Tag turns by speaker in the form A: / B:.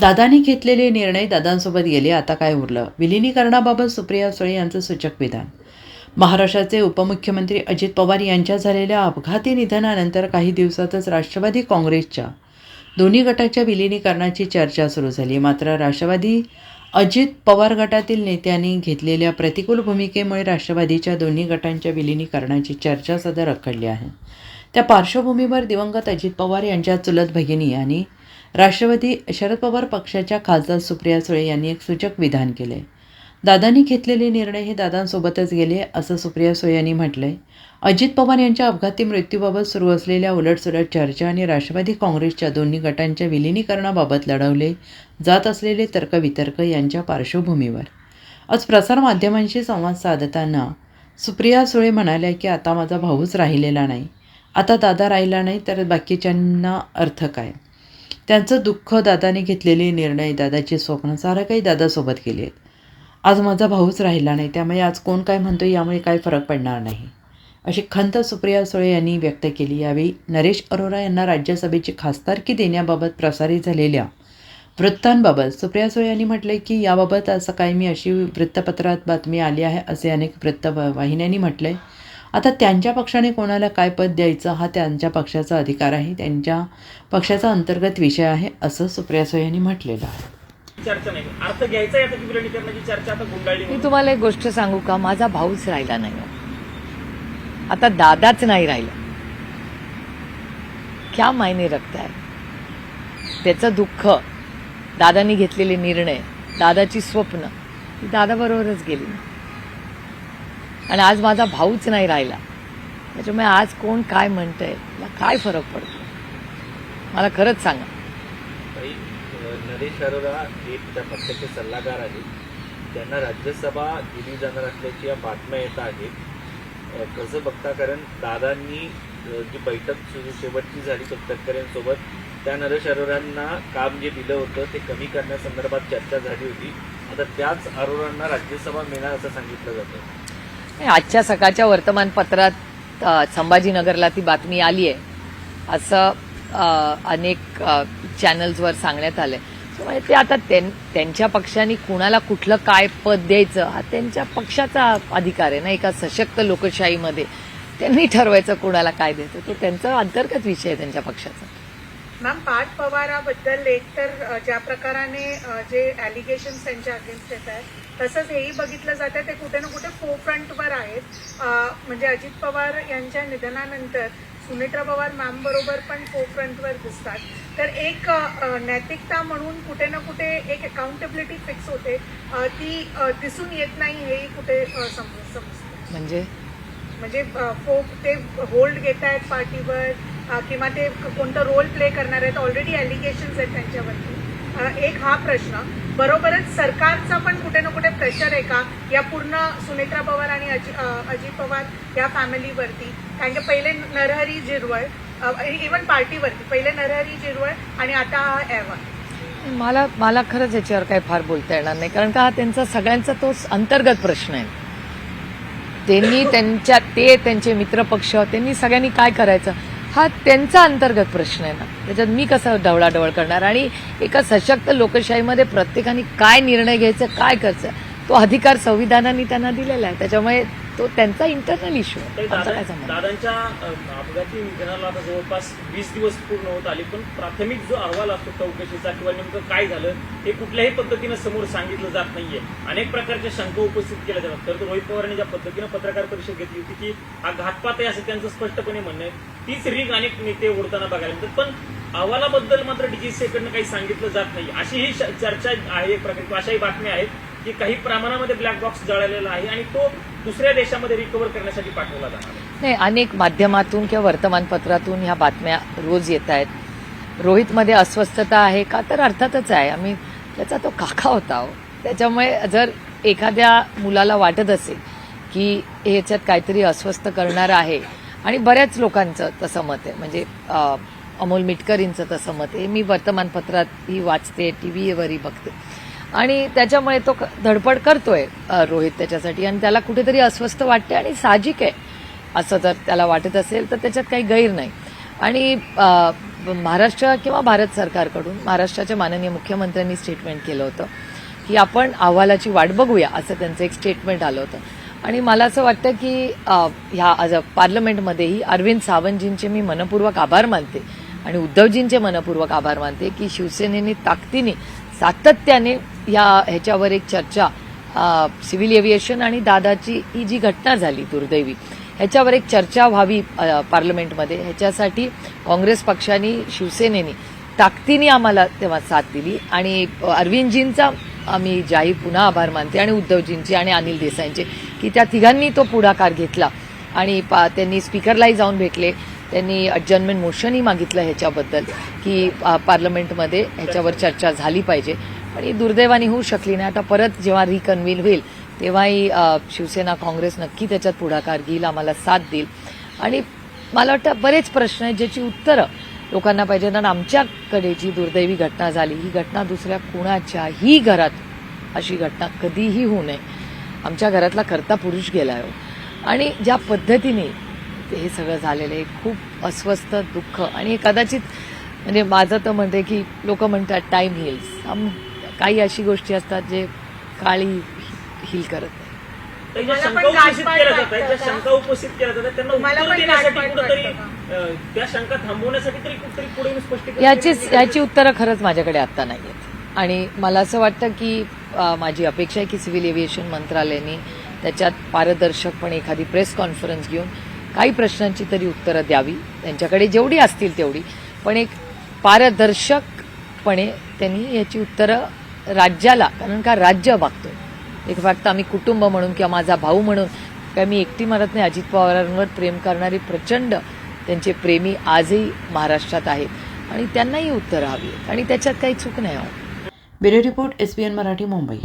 A: दादांनी घेतलेले निर्णय दादांसोबत गेले, आता काय उरलं? विलिनीकरणाबाबत सुप्रिया सुळे यांचं सूचक विधान. महाराष्ट्राचे उपमुख्यमंत्री अजित पवार यांच्या झालेल्या अपघाती निधनानंतर काही दिवसातच राष्ट्रवादी काँग्रेसच्या दोन्ही गटाच्या विलिनीकरणाची चर्चा सुरू झाली. मात्र राष्ट्रवादी अजित पवार गटातील नेत्यांनी घेतलेल्या प्रतिकूल भूमिकेमुळे राष्ट्रवादीच्या दोन्ही गटांच्या विलिनीकरणाची चर्चा सध्या रखडली आहे. त्या पार्श्वभूमीवर दिवंगत अजित पवार यांच्या चुलत भगिनी आणि राष्ट्रवादी शरद पवार पक्षाच्या खासदार सुप्रिया सुळे यांनी एक सूचक विधान केले. दादांनी घेतलेले निर्णय हे दादांसोबतच गेले, असं सुप्रिया सुळे यांनी म्हटलंय. अजित पवार यांच्या अपघाती मृत्यूबाबत सुरू असलेल्या उलटसुलट चर्चा आणि राष्ट्रवादी काँग्रेसच्या दोन्ही गटांच्या विलिनीकरणाबाबत लढवले जात असलेले तर्कवितर्क यांच्या पार्श्वभूमीवर आज प्रसारमाध्यमांशी संवाद साधताना सुप्रिया सुळे म्हणाल्या की आता माझा भाऊच राहिलेला नाही, आता दादा राहिला नाही तर बाकीच्यांना अर्थ काय? त्यांचं दुःख, दादाने घेतलेले निर्णय, दादाची स्वप्न सारं काही दादासोबत केली आहेत. आज माझा भाऊच राहिला नाही, त्यामुळे आज कोण काय म्हणतो यामुळे काही फरक पडणार नाही, अशी खंत सुप्रिया सुळे यांनी व्यक्त केली. यावेळी नरेश अरोरा यांना राज्यसभेची खासदारकी देण्याबाबत प्रसारित झालेल्या वृत्तांबाबत सुप्रिया सुळे यांनी म्हटले की याबाबत आज सकाळी मी अशी वृत्तपत्रात बातमी आली आहे असे अनेक वृत्तवाहिन्यांनी म्हटले. आता त्यांच्या पक्षाने कोणाला काय पद द्यायचं हा त्यांच्या पक्षाचा अधिकार आहे, त्यांच्या पक्षाचा अंतर्गत विषय आहे, असं सुप्रिया सुळे यांनी म्हटलेलं आहे.
B: चर्चा नाही, अर्थ घ्यायचा आहे विलिनीकरणाची चर्चा आता गुंडाळली.
C: मी तुम्हाला एक गोष्ट सांगू का? माझा भाऊच राहिला नाही, आता दादाच नाही राहिला. क्या मायने रखता है? त्याचं दुःख, दादांनी घेतलेले निर्णय, दादाची स्वप्न ही दादाबरोबरच गेली आणि आज माझा भाऊच नाही राहिला. त्याच्यामुळे आज कोण काय म्हणतंय मला काय फरक पडतो? मला खरंच सांगा.
B: नरेश अरोरा हे त्या पक्षाचे सल्लागार आहेत, त्यांना राज्यसभा दिली जाणार असल्याची या बातम्या येत आहेत. कसं बघता, कारण दादांनी जी बैठक शेवटची झाली तटकरेंसोबत, त्या नरेश अरोरांना काम जे दिलं होतं ते कमी करण्यासंदर्भात चर्चा झाली होती. आता त्याच अरोरांना राज्यसभा मिळणार असं सांगितलं जातं.
C: आजच्या सकाळच्या वर्तमानपत्रात संभाजीनगरला ती बातमी आली आहे असं अनेक चॅनल्सवर सांगण्यात आलंय. त्यामुळे ते आता त्यांच्या पक्षाने कुणाला कुठलं काय पद द्यायचं हा त्यांच्या पक्षाचा अधिकार आहे ना. एका सशक्त लोकशाहीमध्ये त्यांनी ठरवायचं कुणाला काय द्यायचं, तो त्यांचा अंतर्गत विषय आहे त्यांच्या पक्षाचा.
D: मॅम, पार्थ पवाराबद्दल एक तर ज्या प्रकाराने जे ॲलिगेशन्स त्यांच्या अगेन्स्ट येत आहेत, तसंच हेही बघितलं जातं ते कुठे ना कुठे फोरफ्रंटवर आहेत. म्हणजे अजित पवार यांच्या निधनानंतर सुनेत्रा पवार मॅम बरोबर पण फोरफ्रंटवर दिसतात. तर एक नैतिकता म्हणून कुठे ना कुठे एक अकाउंटेबिलिटी फिक्स होते, ती दिसून येत नाही, हेही कुठे समजतं. म्हणजे ते होल्ड घेत आहेत पार्टीवर किंवा ते कोणतं रोल प्ले करणार आहेत, ऑलरेडी ॲलिगेशन्स आहेत त्यांच्यावरती. एक हा प्रश्न, बरोबरच सरकारचा पण कुठे ना कुठे प्रेशर आहे का या पूर्ण सुनेत्रा पवार आणि अजित पवार या फॅमिलीवरती? कारण की पहिले नरहरी झिरवळ, इव्हन पार्टीवरती पहिले नरहरी झिरवळ आणि आता हा अहवाल.
C: मला खरंच याच्यावर काही फार बोलता येणार नाही, कारण का हा त्यांचा सगळ्यांचा तोच अंतर्गत प्रश्न आहे. त्यांनी त्यांचे मित्रपक्ष त्यांनी सगळ्यांनी काय करायचं हा त्यांचा अंतर्गत प्रश्न आहे ना. त्याच्यात मी कसं ढवळाढवळ करणार? आणि एका सशक्त लोकशाहीमध्ये प्रत्येकाने काय निर्णय घ्यायचा, काय करायचं, तो अधिकार संविधानाने त्यांना दिलेला आहे. त्याच्यामुळे तो त्यांचा इंटरनल इश्यू आहे.
B: दादांच्या अपघाती निधनाला आता जवळपास 20 दिवस पूर्ण होत आले, पण प्राथमिक जो अहवाल असतो चौकशीचा किंवा नेमकं काय झालं हे कुठल्याही पद्धतीनं समोर सांगितलं जात नाहीये. अनेक प्रकारच्या शंका उपस्थित केल्या जातात. तर रोहित पवारांनी ज्या पद्धतीनं पत्रकार परिषद घेतली होती की हा घातपात आहे असं त्यांचं स्पष्टपणे म्हणणं आहे. तीच रीग अनेक नेते ओढताना बघायला मिळतात. पण अहवालाबद्दल मात्र डीजीसीकडनं काही सांगितलं जात नाही, अशी ही चर्चा आहे. एक प्रकारची अशाही बातम्या आहेत की काही प्रमाणामध्ये ब्लॅक बॉक्स जळालेला आहे आणि तो दुसऱ्या देशामध्ये रिकव्हर करण्यासाठी पाठवला जाणार
C: नाही. अनेक माध्यमातून किंवा वर्तमानपत्रातून ह्या बातम्या रोज येत आहेत. रोहितमध्ये अस्वस्थता आहे का? तर अर्थातच आहे. आम्ही त्याचा तो काका होता. त्याच्यामुळे जर एखाद्या मुलाला वाटत असेल की ह्याच्यात काहीतरी अस्वस्थ करणारं आहे, आणि बऱ्याच लोकांचं तसं मत आहे, म्हणजे अमोल मिटकरींचं तसं मत आहे. मी वर्तमानपत्रातही वाचते, टीव्हीवरही बघते, आणि त्याच्यामुळे तो धडपड करतोय रोहित त्याच्यासाठी, आणि त्याला कुठेतरी अस्वस्थ वाटते आणि साहजिक आहे. असं जर त्याला वाटत असेल तर त्याच्यात काही गैर नाही. आणि महाराष्ट्र किंवा भारत सरकारकडून महाराष्ट्राच्या माननीय मुख्यमंत्र्यांनी स्टेटमेंट केलं होतं की आपण अहवालाची वाट बघूया, असं त्यांचं एक स्टेटमेंट आलं होतं. आणि मला असं वाटतं की ह्या आज पार्लमेंटमध्येही अरविंद सावंतजींचे मी मनपूर्वक आभार मानते आणि उद्धवजींचे मनपूर्वक आभार मानते की शिवसेनेने ताकदीने सातत्याने ह्याच्यावर एक चर्चा, सिव्हिल एव्हिएशन आणि दादाची ही जी घटना झाली दुर्दैवी, ह्याच्यावर एक चर्चा व्हावी पार्लमेंटमध्ये. ह्याच्यासाठी काँग्रेस पक्षाने, शिवसेनेने ताकदीने आम्हाला तेव्हा साथ दिली आणि अरविंदजींचा आम्ही जाहीर पुन्हा आभार मानते आणि उद्धवजींचे आणि अनिल देसाईंचे की त्या तिघांनी तो पुढाकार घेतला आणि त्यांनी स्पीकरलाही जाऊन भेटले, त्यांनी अडजर्नमेंट मोशनही मागितलं ह्याच्याबद्दल की पार्लमेंटमध्ये ह्याच्यावर चर्चा झाली पाहिजे. पण ही दुर्दैवाने होऊ शकली नाही. आता परत जेव्हा रिकन्व्हीन होईल तेव्हाही शिवसेना काँग्रेस नक्की त्याच्यात पुढाकार घेईल, आम्हाला साथ देईल. आणि मला वाटतं बरेच प्रश्न आहेत ज्याची उत्तरं लोकांना पाहिजे. कारण आमच्याकडे जी दुर्दैवी घटना झाली, ही घटना दुसऱ्या कुणाच्याही घरात अशी घटना कधीही होऊ नये. आमच्या घरातला कर्ता पुरुष गेलाय आणि ज्या पद्धतीने हे सगळं झालेलं आहे, खूप अस्वस्थ, दुःख. आणि हे कदाचित म्हणजे माझं तर म्हणते की लोक म्हणतात टाईम हिल्स, काही अशी गोष्टी असतात जे काळी हिल करत नाही.
B: ज्या शंका उपस्थित केल्या जातात, ज्या शंका उपस्थित केल्या जातात त्यांना उत्तर देण्यासाठी कुठेतरी त्या शंका थांबवण्यासाठी तरी कुठेतरी पुढे येऊन स्पष्टीकरण
C: याची उत्तरं खरंच माझ्याकडे आत्ता नाही आहेत. आणि मला असं वाटतं की माझी अपेक्षा आहे की सिव्हिल एव्हिएशन मंत्रालयाने त्याच्यात पारदर्शकपणे एखादी प्रेस कॉन्फरन्स घेऊन काही प्रश्नांची तरी उत्तरं द्यावी, त्यांच्याकडे जेवढी असतील तेवढी, पण एक पारदर्शकपणे त्यांनी याची उत्तरं राज्याला, कारण का राज्य बघतोय. एक फक्त आम्ही कुटुंब म्हणून किंवा माझा भाऊ म्हणून काय मी एकटी म्हणत नाही, अजित पवारांवर प्रेम करणारी प्रचंड त्यांचे प्रेमी आजही महाराष्ट्रात आहेत आणि त्यांनाही उत्तरं हवी आहेत आणि त्याच्यात काही चूक नाही.
A: Bureau report, SBN Marathi, Mumbai.